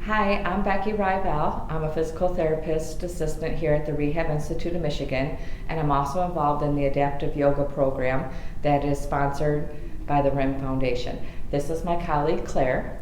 Hi, I'm Becky Rival. I'm a physical therapist assistant here at the Rehab Institute of Michigan, and I'm also involved in the adaptive yoga program that is sponsored by the RIM Foundation. This is my colleague Claire.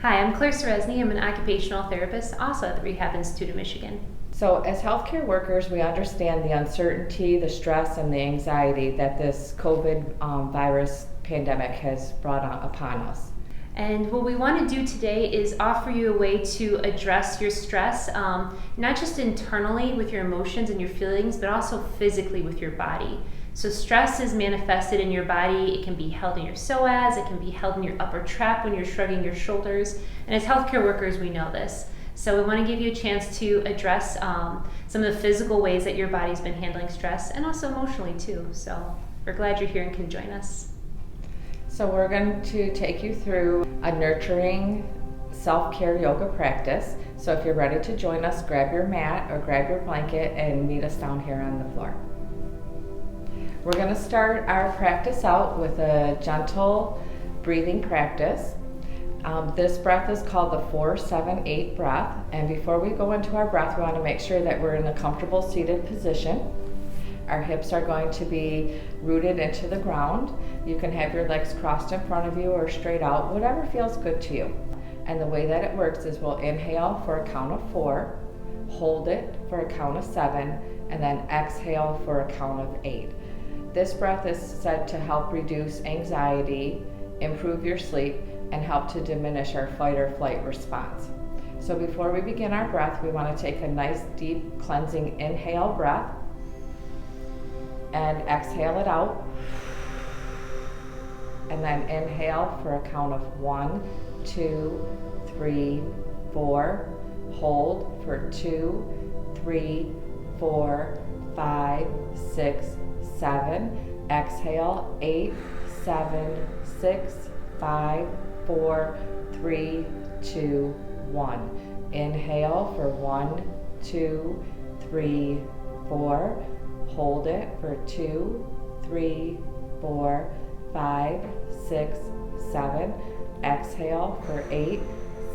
Hi, I'm Claire Serezny. I'm an occupational therapist also at the Rehab Institute of Michigan. So as healthcare workers, we understand the uncertainty, the stress, and the anxiety that this COVID virus pandemic has brought upon us. And what we want to do today is offer you a way to address your stress, not just internally with your emotions and your feelings, but also physically with your body. So stress is manifested in your body. It can be held in your psoas, it can be held in your upper trap when you're shrugging your shoulders. And as healthcare workers, we know this. So we want to give you a chance to address some of the physical ways that your body's been handling stress, and also emotionally too. So we're glad you're here and can join us. So we're going to take you through a nurturing self-care yoga practice. So if you're ready to join us, grab your mat or grab your blanket and meet us down here on the floor. We're going to start our practice out with a gentle breathing practice. This breath is called the 4-7-8 breath. And before we go into our breath, we want to make sure that we're in a comfortable seated position. Our hips are going to be rooted into the ground. You can have your legs crossed in front of you or straight out, whatever feels good to you. And the way that it works is we'll inhale for a count of 4, hold it for a count of 7, and then exhale for a count of 8. This breath is said to help reduce anxiety, improve your sleep, and help to diminish our fight or flight response. So before we begin our breath, we want to take a nice deep cleansing inhale breath and exhale it out, and then inhale for a count of 1, 2, 3, 4, hold for 2, 3, 4, 5, 6, 7, exhale 8, 7, 6, 5, 4, 3, 2, 1. Inhale for 1, 2, 3, 4. Hold it for 2, 3, 4, 5, 6, 7. Exhale for 8,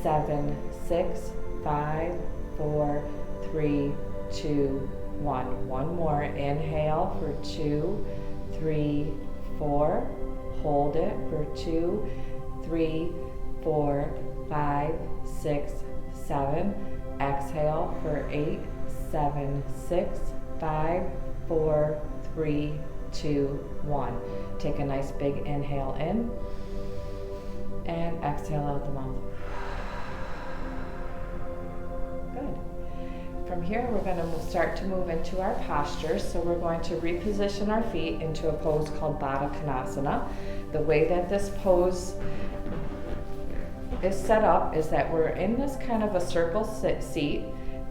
7, 6, 5, 4, 3, 2, 1. One more. Inhale for 2, 3, 4. Hold it for 2, 3, 4, 5, 6, 7. Exhale for 8, 7, 6, 5, 4, 3, 2, 1. Take a nice big inhale in and exhale out the mouth. Good. From here, we're going to start to move into our postures. So we're going to reposition our feet into a pose called Baddha Konasana. The way that this pose is set up is that we're in this kind of a circle seat,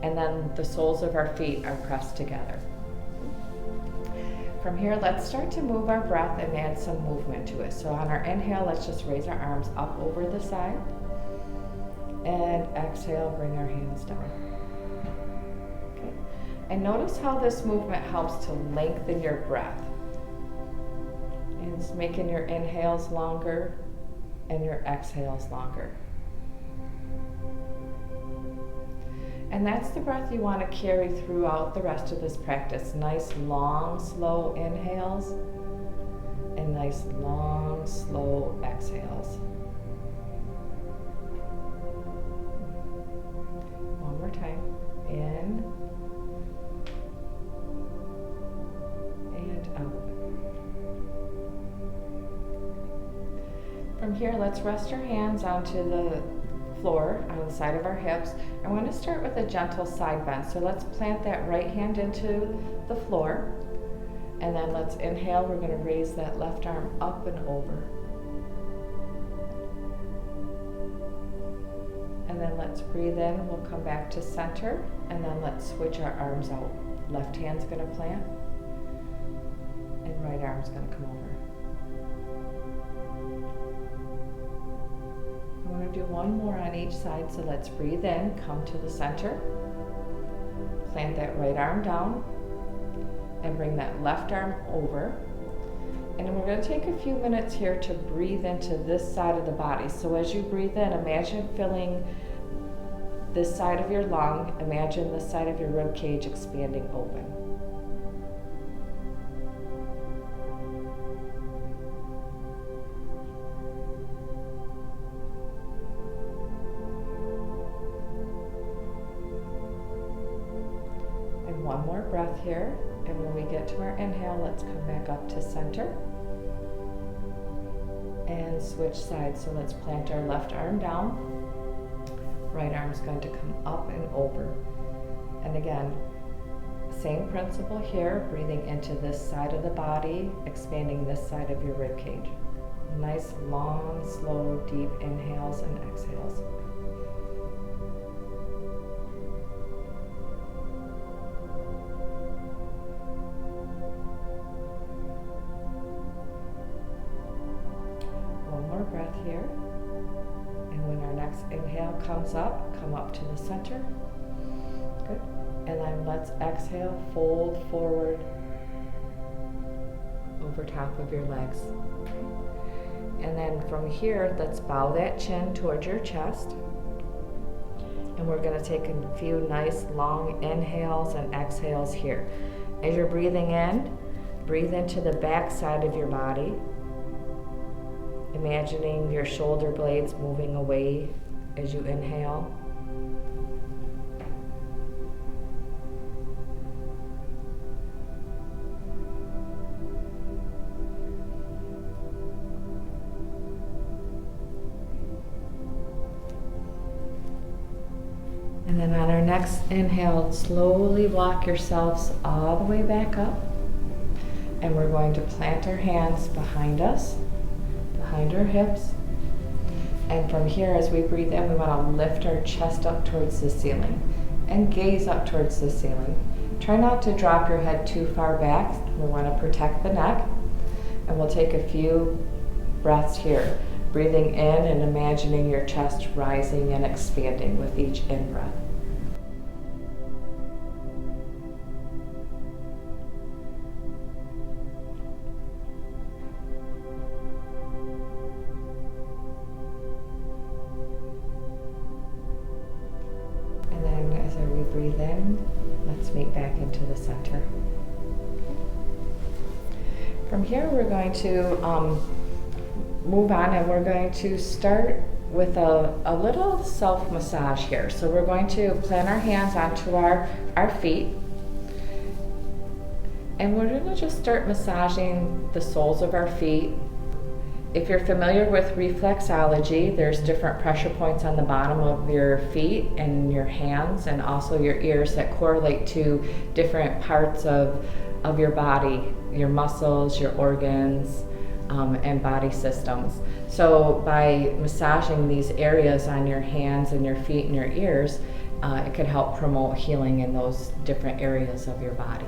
and then the soles of our feet are pressed together. From here, let's start to move our breath and add some movement to it. So on our inhale, let's just raise our arms up over the side. And exhale, bring our hands down. Okay. And notice how this movement helps to lengthen your breath. It's making your inhales longer and your exhales longer. And that's the breath you want to carry throughout the rest of this practice. Nice, long, slow inhales and nice, long, slow exhales. One more time. In and out. From here, let's rest our hands onto the floor on the side of our hips. I'm going to start with a gentle side bend. So let's plant that right hand into the floor, and then let's inhale. We're going to raise that left arm up and over. And then let's breathe in. We'll come back to center, and then let's switch our arms out. Left hand's going to plant, and right arm's going to come over. I'm going to do one more on each side, so let's breathe in, come to the center, plant that right arm down, and bring that left arm over. And we're going to take a few minutes here to breathe into this side of the body. So as you breathe in, imagine filling this side of your lung, imagine this side of your rib cage expanding open. And one more breath here. And when we get to our inhale, let's come back up to center. And switch sides. So let's plant our left arm down. Right arm's going to come up and over. And again, same principle here, breathing into this side of the body, expanding this side of your rib cage. Nice, long, slow, deep inhales and exhales. Breath here, and when our next inhale comes up, come up to the center. Good. And then let's exhale, fold forward over top of your legs. And then from here, let's bow that chin towards your chest. And we're going to take a few nice long inhales and exhales here. As you're breathing in, breathe into the back side of your body. Imagining your shoulder blades moving away as you inhale. And then on our next inhale, slowly walk yourselves all the way back up. And we're going to plant our hands behind us, behind our hips. And from here, as we breathe in, we want to lift our chest up towards the ceiling and gaze up towards the ceiling. Try not to drop your head too far back. We want to protect the neck. And we'll take a few breaths here, breathing in and imagining your chest rising and expanding with each in-breath. Breathe in, let's meet back into the center. From here, we're going to move on, and we're going to start with a little self-massage here. So we're going to plant our hands onto our feet, and we're going to just start massaging the soles of our feet. If you're familiar with reflexology, there's different pressure points on the bottom of your feet and your hands and also your ears that correlate to different parts of your body, your muscles, your organs, and body systems. So by massaging these areas on your hands and your feet and your ears, it can help promote healing in those different areas of your body.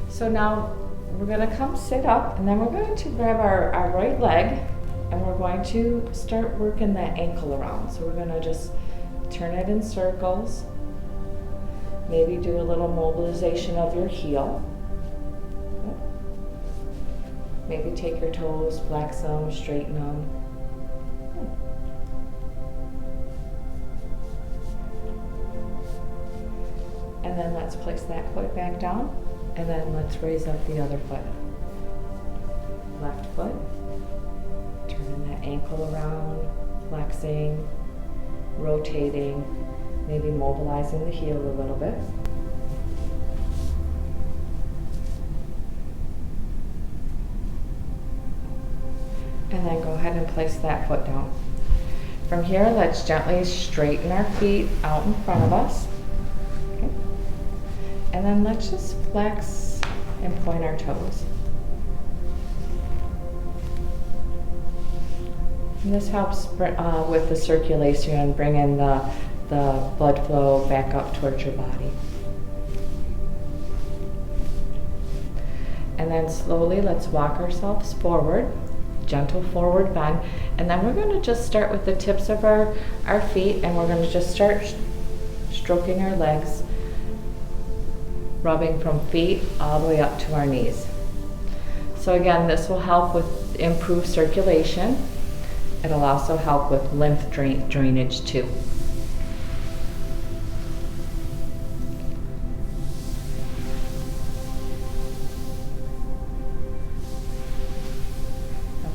So now we're going to come sit up, and then we're going to grab our right leg, and we're going to start working that ankle around. So we're going to just turn it in circles, maybe do a little mobilization of your heel. Maybe take your toes, flex them, straighten them. And then let's place that foot back down. And then let's raise up the other foot. Left foot. Turning that ankle around, flexing, rotating, maybe mobilizing the heel a little bit. And then go ahead and place that foot down. From here, let's gently straighten our feet out in front of us. And then let's just flex and point our toes. And this helps with the circulation and bringing the blood flow back up towards your body. And then slowly let's walk ourselves forward, gentle forward bend. And then we're going to just start with the tips of our feet, and we're going to just start stroking our legs, rubbing from feet all the way up to our knees. So again, this will help with improved circulation. It'll also help with lymph drainage too.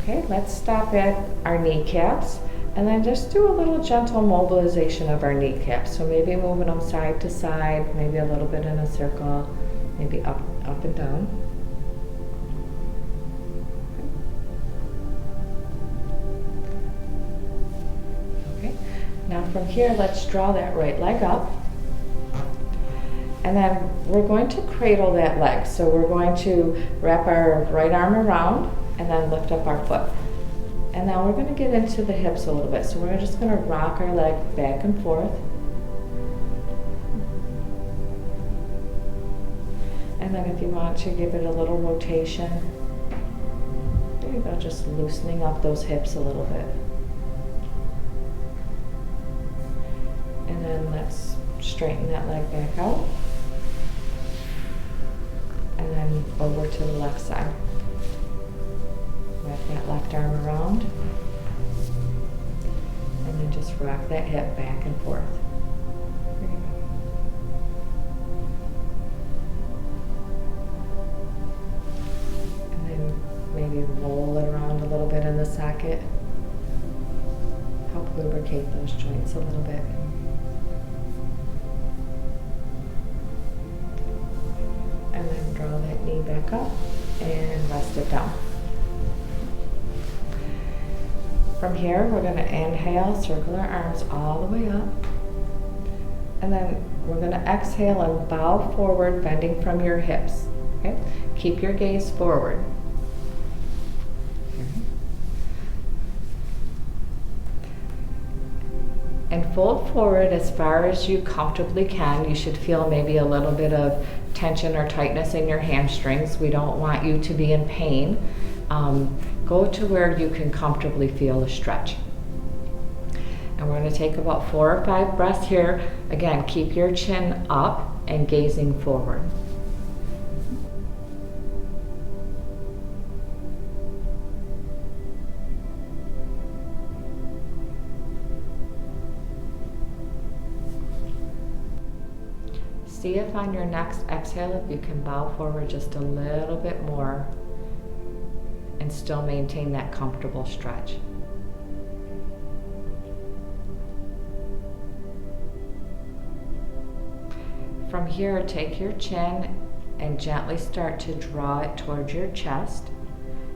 Okay, let's stop at our kneecaps and then just do a little gentle mobilization of our kneecaps. So maybe moving them side to side, maybe a little bit in a circle, maybe up and down. Okay, now from here, let's draw that right leg up. And then we're going to cradle that leg. So we're going to wrap our right arm around and then lift up our foot. And now we're going to get into the hips a little bit. So we're just going to rock our leg back and forth. And then if you want to give it a little rotation, there you go, just loosening up those hips a little bit. And then let's straighten that leg back out. And then over to the left side. Wrap that left arm around, and then just rock that hip back and forth. There you go. And then maybe roll it around a little bit in the socket. Help lubricate those joints a little bit. And then draw that knee back up and rest it down. From here, we're going to inhale, circle our arms all the way up. And then we're going to exhale and bow forward, bending from your hips. Okay? Keep your gaze forward. And fold forward as far as you comfortably can. You should feel maybe a little bit of tension or tightness in your hamstrings. We don't want you to be in pain. Go to where you can comfortably feel a stretch. And we're going to take about 4 or 5 breaths here. Again, keep your chin up and gazing forward. See if on your next exhale, if you can bow forward just a little bit more and still maintain that comfortable stretch. From here, take your chin and gently start to draw it towards your chest,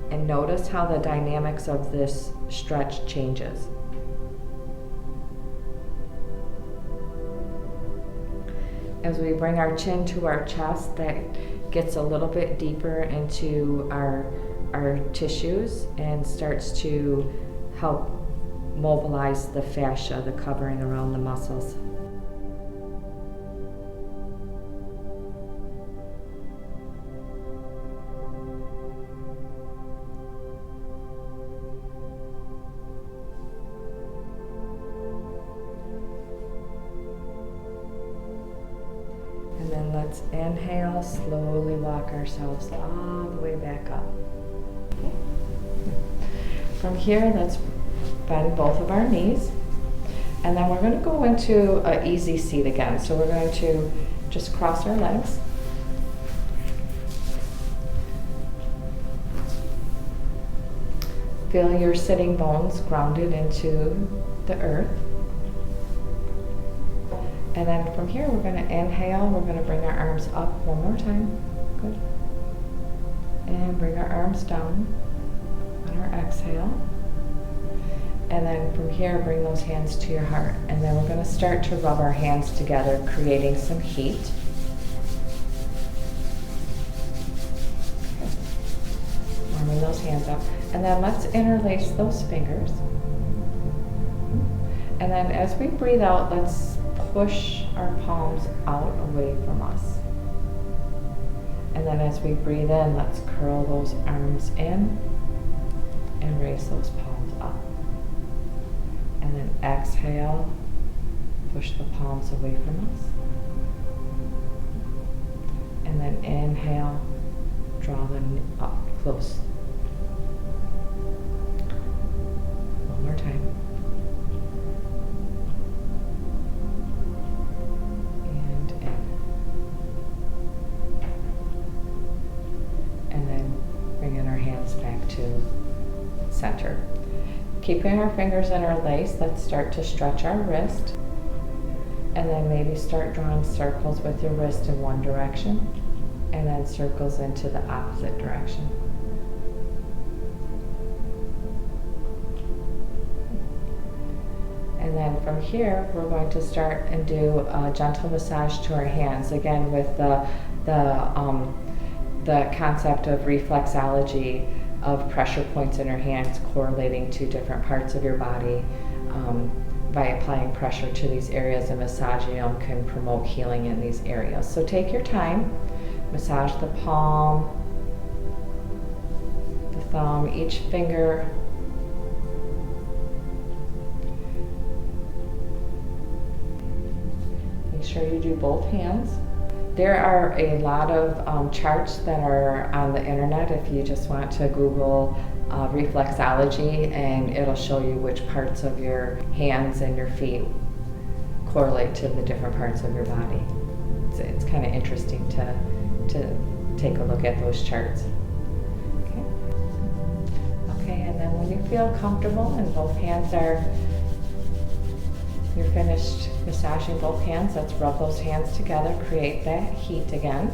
and notice how the dynamics of this stretch changes. As we bring our chin to our chest, that gets a little bit deeper into our tissues and starts to help mobilize the fascia, the covering around the muscles. And then let's inhale, slowly walk ourselves all the way back up. From here, let's bend both of our knees. And then we're going to go into an easy seat again. So we're going to just cross our legs. Feel your sitting bones grounded into the earth. And then from here, we're going to inhale. We're going to bring our arms up one more time. Good. And bring our arms down on our exhale. And then from here, bring those hands to your heart. And then we're going to start to rub our hands together, creating some heat. Warming those hands up. And then let's interlace those fingers. And then as we breathe out, let's push our palms out away from us. And then as we breathe in, let's curl those arms in and raise those palms up. And then exhale, push the palms away from us. And then inhale, draw them up close. One more time. And in. And then bringing our hands back to center. Keeping our fingers in our lace, let's start to stretch our wrist. And then maybe start drawing circles with your wrist in one direction, and then circles into the opposite direction. And then from here, we're going to start and do a gentle massage to our hands, again with the concept of reflexology, of pressure points in our hands correlating to different parts of your body. By applying pressure to these areas, and massaging them can promote healing in these areas. So take your time, massage the palm, the thumb, each finger. Make sure you do both hands. There are a lot of charts that are on the internet if you just want to Google reflexology, and it'll show you which parts of your hands and your feet correlate to the different parts of your body. It's kind of interesting to take a look at those charts. Okay, and then when you feel comfortable and both hands you're finished massaging both hands, let's rub those hands together, create that heat again.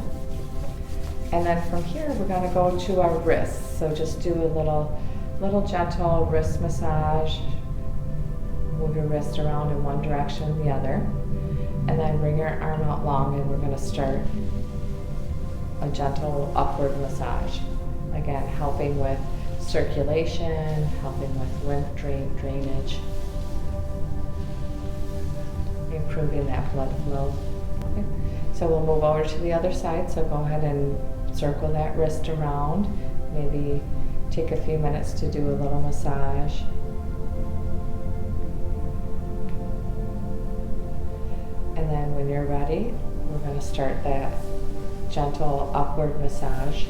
And then from here, we're going to go to our wrists. So just do a little gentle wrist massage. Move your wrist around in one direction, the other. And then bring your arm out long, and we're going to start a gentle upward massage. Again, helping with circulation, helping with lymph drainage, improving that blood flow. Okay. So we'll move over to the other side. So go ahead and circle that wrist around. Maybe take a few minutes to do a little massage. And then when you're ready, we're going to start that gentle upward massage.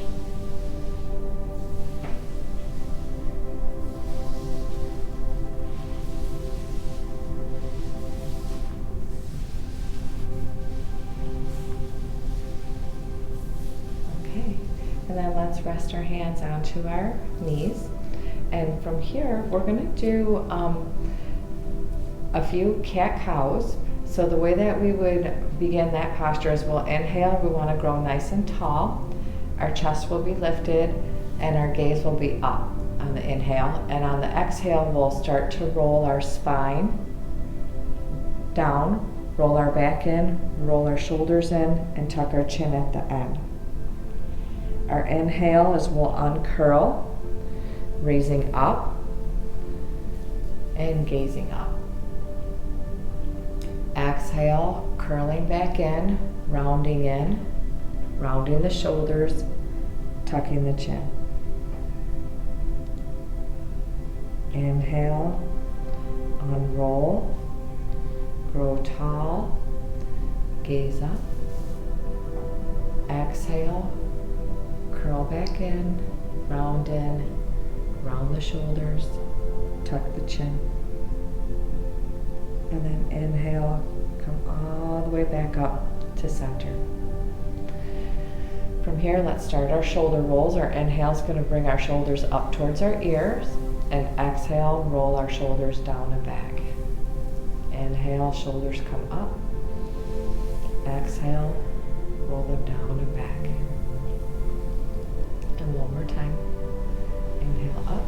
And then let's rest our hands onto our knees. And from here, we're going to do a few cat-cows. So the way that we would begin that posture is we'll inhale, we want to grow nice and tall. Our chest will be lifted and our gaze will be up on the inhale. And on the exhale, we'll start to roll our spine down, roll our back in, roll our shoulders in, and tuck our chin at the end. Our inhale is we'll uncurl, raising up and gazing up. Exhale, curling back in, rounding the shoulders, tucking the chin. Inhale, unroll, grow tall, gaze up. Exhale, curl back in, round the shoulders, tuck the chin. And then inhale, come all the way back up to center. From here, let's start our shoulder rolls. Our inhale is going to bring our shoulders up towards our ears, and exhale, roll our shoulders down and back. Inhale, shoulders come up. Exhale, roll them down and back. And one more time. Inhale up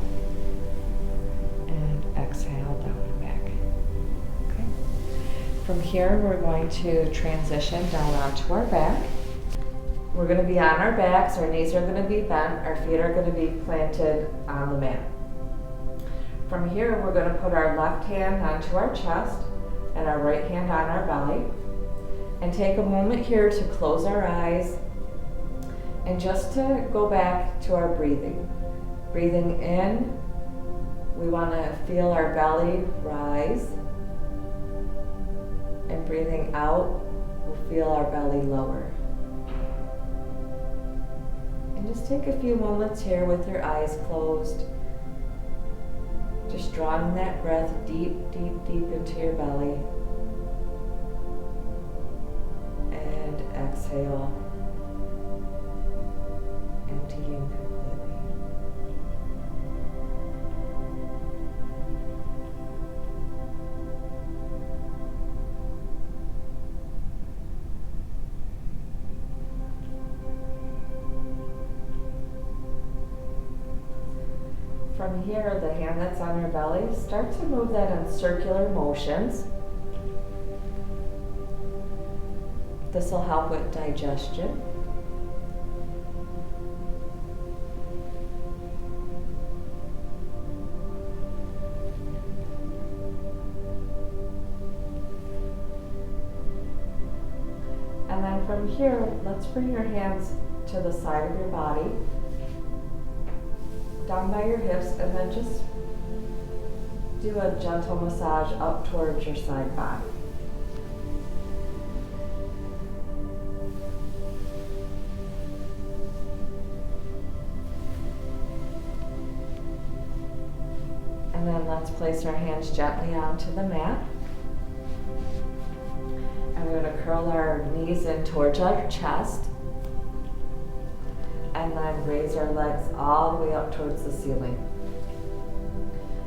and exhale down and back. Okay. From here, we're going to transition down onto our back. We're going to be on our backs, our knees are going to be bent, our feet are going to be planted on the mat. From here, we're going to put our left hand onto our chest and our right hand on our belly. And take a moment here to close our eyes and just to go back to our breathing. Breathing in, we want to feel our belly rise. And breathing out, we'll feel our belly lower. And just take a few moments here with your eyes closed. Just drawing that breath deep, deep, deep into your belly. And exhale, emptying completely. From here, the hand that's on your belly, start to move that in circular motions. This will help with digestion. And then from here, let's bring your hands to the side of your body, down by your hips, and then just do a gentle massage up towards your side body. And then let's place our hands gently onto the mat. And we're going to curl our knees in towards our chest. And then raise our legs all the way up towards the ceiling.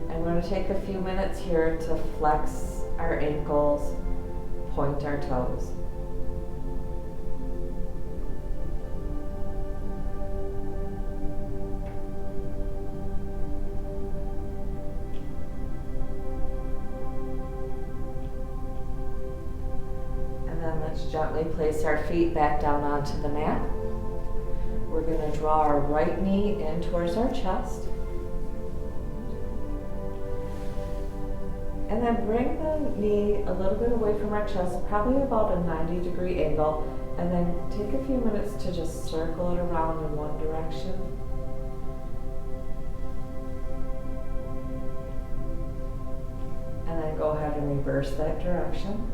And we're going to take a few minutes here to flex our ankles, point our toes. And then let's gently place our feet back down onto the mat. We're going to draw our right knee in towards our chest. And then bring the knee a little bit away from our chest, probably about a 90-degree angle. And then take a few minutes to just circle it around in one direction. And then go ahead and reverse that direction.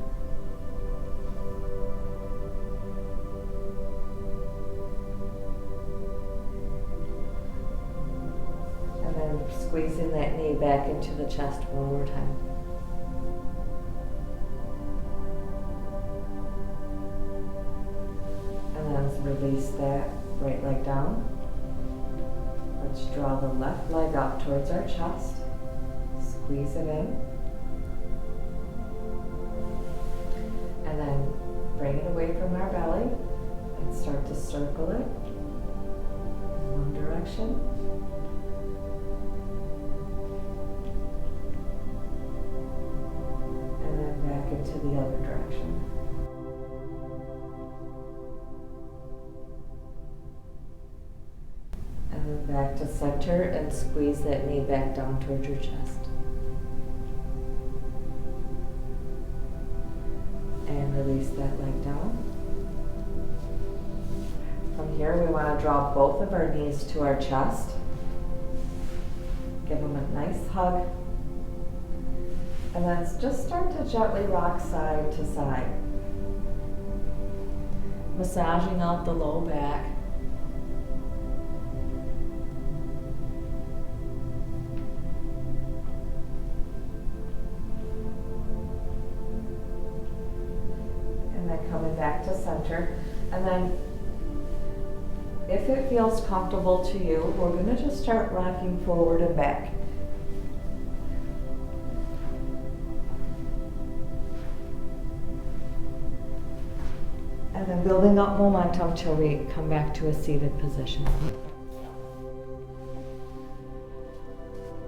Squeezing that knee back into the chest one more time. And then let's release that right leg down. Let's draw the left leg up towards our chest. Squeeze it in. And then bring it away from our belly and start to circle it in one direction. To the other direction. And then back to center and squeeze that knee back down towards your chest. And release that leg down. From here, we want to draw both of our knees to our chest. Give them a nice hug. And then just start to gently rock side to side. Massaging out the low back. And then coming back to center. And then if it feels comfortable to you, we're going to just start rocking forward and back. And then building up momentum till we come back to a seated position.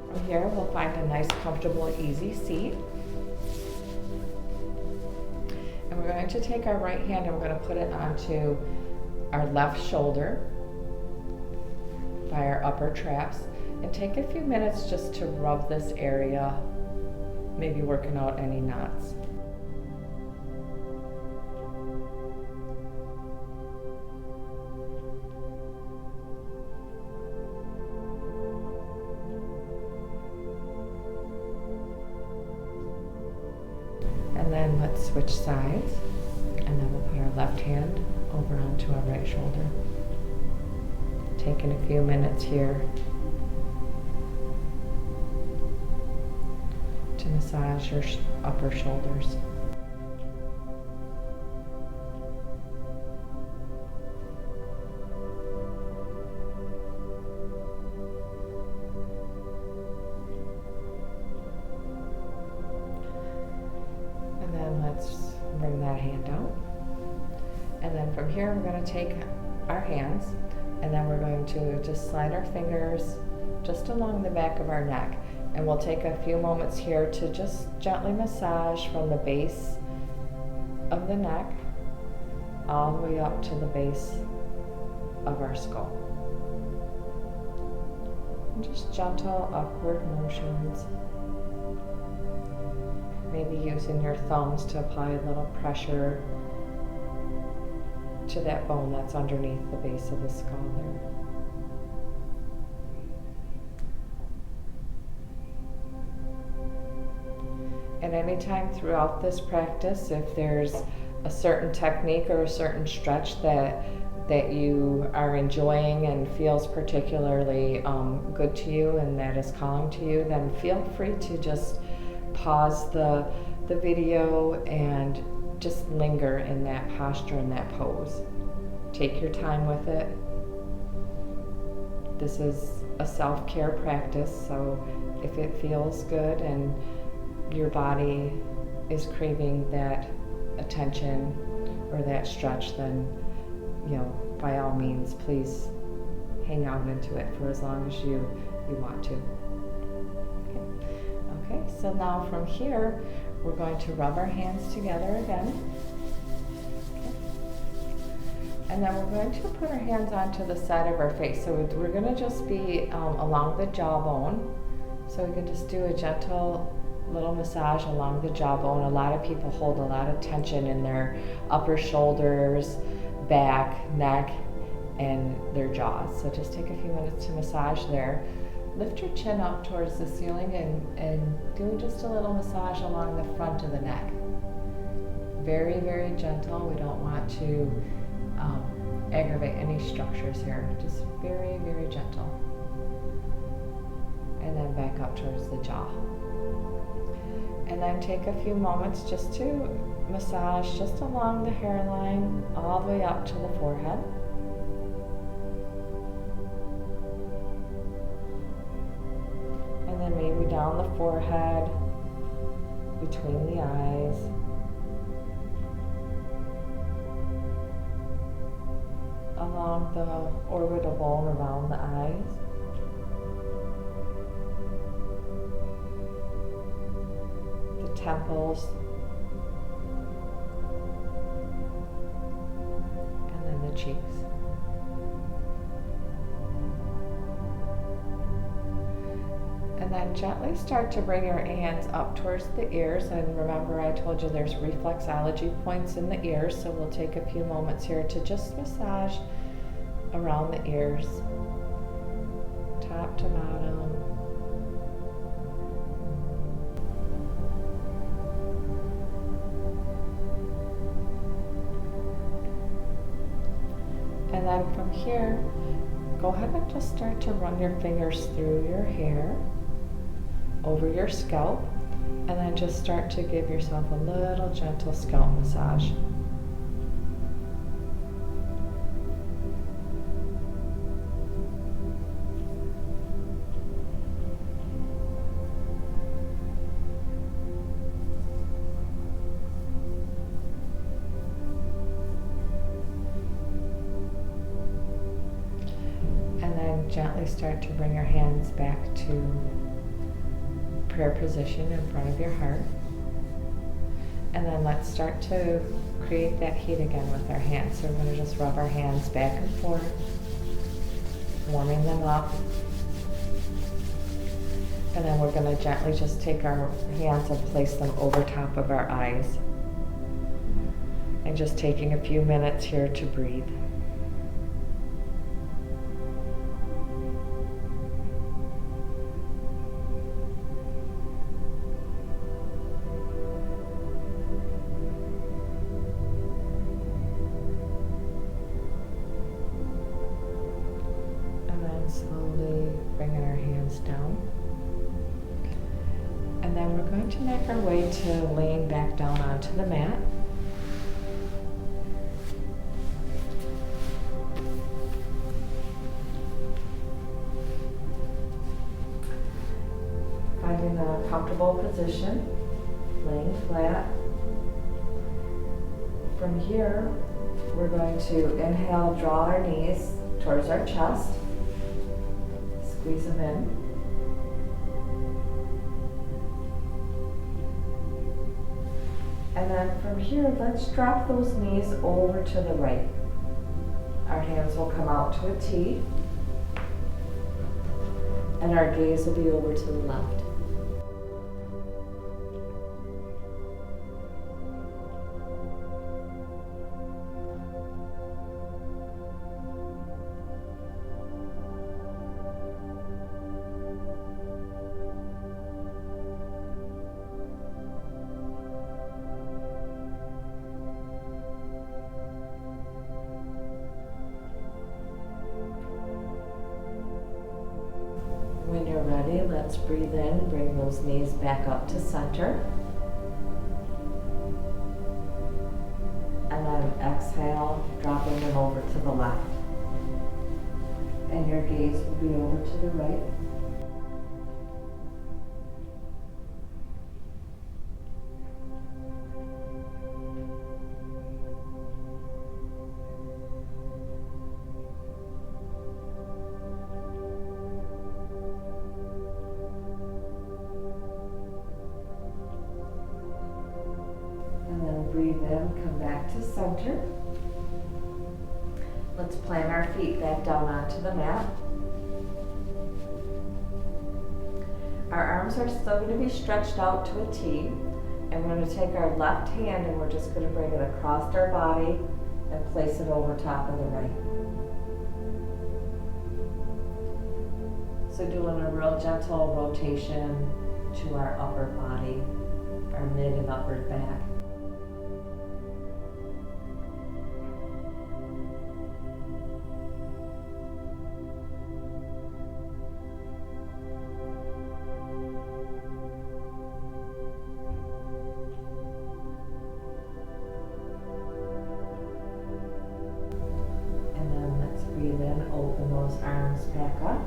From here, we'll find a nice, comfortable, easy seat. And we're going to take our right hand and we're going to put it onto our left shoulder by our upper traps. And take a few minutes just to rub this area, maybe working out any knots. And then let's switch sides, and then we'll put our left hand over onto our right shoulder. Taking a few minutes here to massage your upper shoulders. And then let's bring that hand out. And then from here, we're going to take our hands, and then we're going to just slide our fingers just along the back of our neck. And we'll take a few moments here to just gently massage from the base of the neck all the way up to the base of our skull. And just gentle upward motions. Maybe using your thumbs to apply a little pressure to that bone that's underneath the base of the skull there. And anytime throughout this practice, if there's a certain technique or a certain stretch that you are enjoying and feels particularly good to you and that is calling to you, then feel free to just pause the video and just linger in that posture and that pose. Take your time with it. This is a self-care practice, so if it feels good and your body is craving that attention or that stretch, then, you know, by all means, please hang out into it for as long as you want to. Okay, so now from here, we're going to rub our hands together again. Okay. And then we're going to put our hands onto the side of our face. So we're going to just be along the jawbone. So we can just do a gentle little massage along the jawbone. A lot of people hold a lot of tension in their upper shoulders, back, neck, and their jaws. So just take a few minutes to massage there. Lift your chin up towards the ceiling and do just a little massage along the front of the neck. Very, very gentle. We don't want to aggravate any structures here. Just very, very gentle. And then back up towards the jaw. And then take a few moments just to massage just along the hairline all the way up to the forehead. And then maybe down the forehead, between the eyes. Along the orbital bone around the eyes. The temples. And then the cheeks. And then gently start to bring your hands up towards the ears. And remember, I told you there's reflexology points in the ears, so we'll take a few moments here to just massage around the ears, top to bottom. And then from here, go ahead and just start to run your fingers through your hair, over your scalp, and then just start to give yourself a little gentle scalp massage. And then gently start to bring your hands back to prayer position in front of your heart. And then let's start to create that heat again with our hands. So we're going to just rub our hands back and forth, warming them up. And then we're going to gently just take our hands and place them over top of our eyes. And just taking a few minutes here to breathe. down. And then we're going to make our way to laying back down onto the mat. Finding a comfortable position, laying flat. From here, we're going to inhale, draw our knees towards our chest, squeeze them in. And then from here, let's drop those knees over to the right. Our hands will come out to a T, and our gaze will be over to the left. When you're ready, let's breathe in, bring those knees back up to center. And then exhale, dropping them over to the left. And your gaze will be over to the right. Breathe in, come back to center. Let's plant our feet back down onto the mat. Our arms are still going to be stretched out to a T. And we're going to take our left hand and we're just going to bring it across our body and place it over top of the right. So doing a real gentle rotation to our upper body, our mid and upper back. Breathe in, open those arms back up.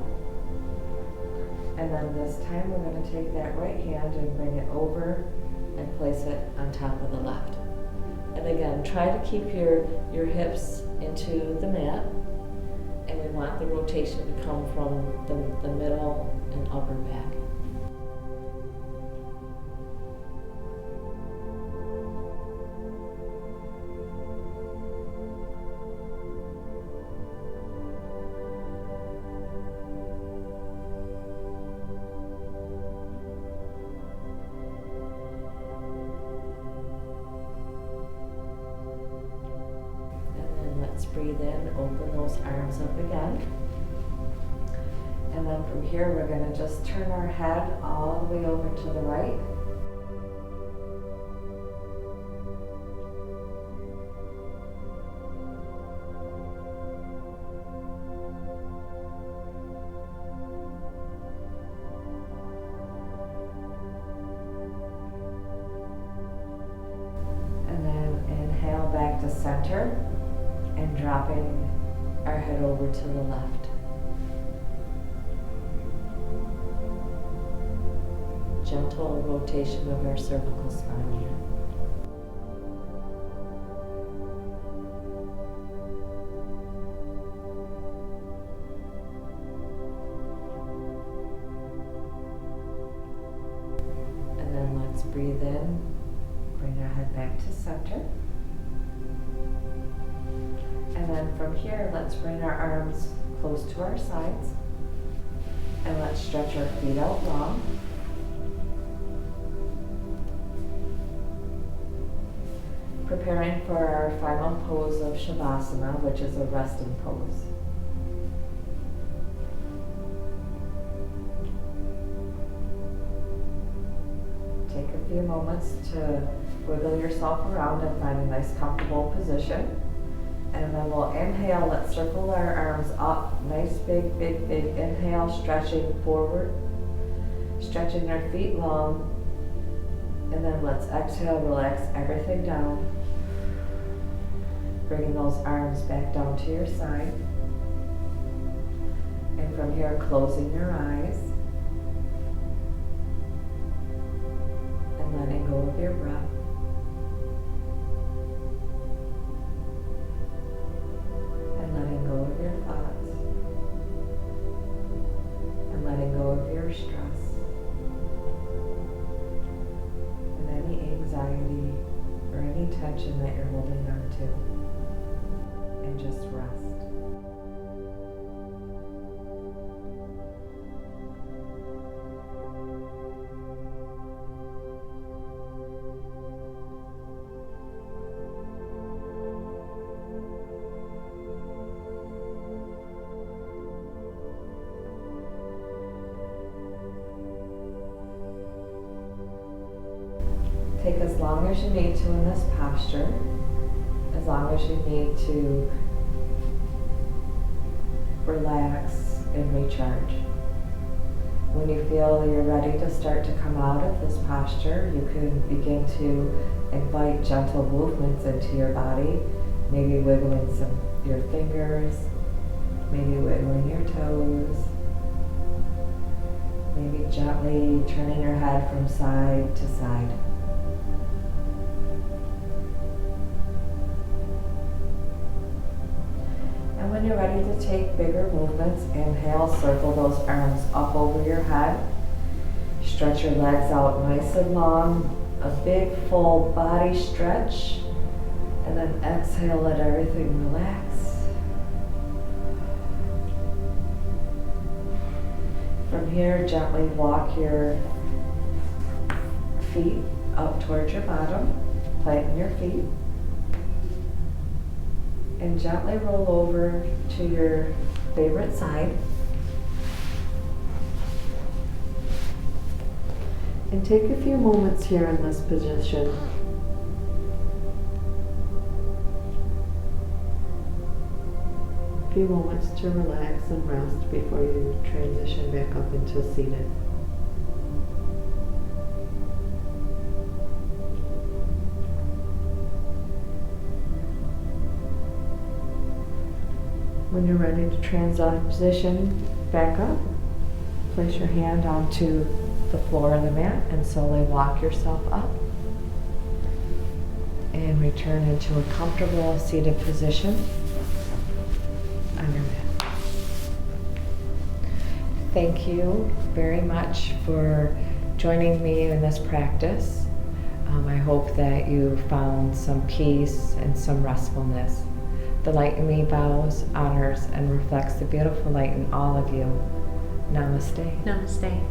And then this time we're going to take that right hand and bring it over and place it on top of the left. And again, try to keep your hips into the mat. And we want the rotation to come from the middle and upper back. Let's breathe in, open those arms up again. And then from here, we're going to just turn our head all the way over to the right. And then inhale back to center. And dropping our head over to the left. Gentle rotation of our cervical spine here. And then let's breathe in, bring our head back to center. And then from here, let's bring our arms close to our sides. And let's stretch our feet out long. Preparing for our final pose of Shavasana, which is a resting pose. Take a few moments to wiggle yourself around and find a nice comfortable position. And then we'll inhale, let's circle our arms up. Nice big, big, big inhale, stretching forward, stretching our feet long. And then let's exhale, relax everything down. Bringing those arms back down to your side. And from here, closing your eyes. And letting go of your breath. And letting go of your thoughts. And letting go of your stress. And any anxiety or any tension that you're holding on to. And just rest. Take as long as you need to in this posture, as long as you need to relax and recharge. When you feel you're ready to start to come out of this posture, you can begin to invite gentle movements into your body, maybe wiggling your fingers, maybe wiggling your toes, maybe gently turning your head from side to side. When you're ready to take bigger movements, inhale, circle those arms up over your head. Stretch your legs out nice and long, a big full body stretch. And then exhale, let everything relax. From here, gently walk your feet up towards your bottom, planting your feet. And gently roll over to your favorite side. And take a few moments here in this position. A few moments to relax and rest before you transition back up into seated. When you're ready to transition back up, place your hand onto the floor of the mat and slowly walk yourself up. And return into a comfortable seated position on your mat. Thank you very much for joining me in this practice. I hope that you found some peace and some restfulness. The light in me bows, honors, and reflects the beautiful light in all of you. Namaste. Namaste.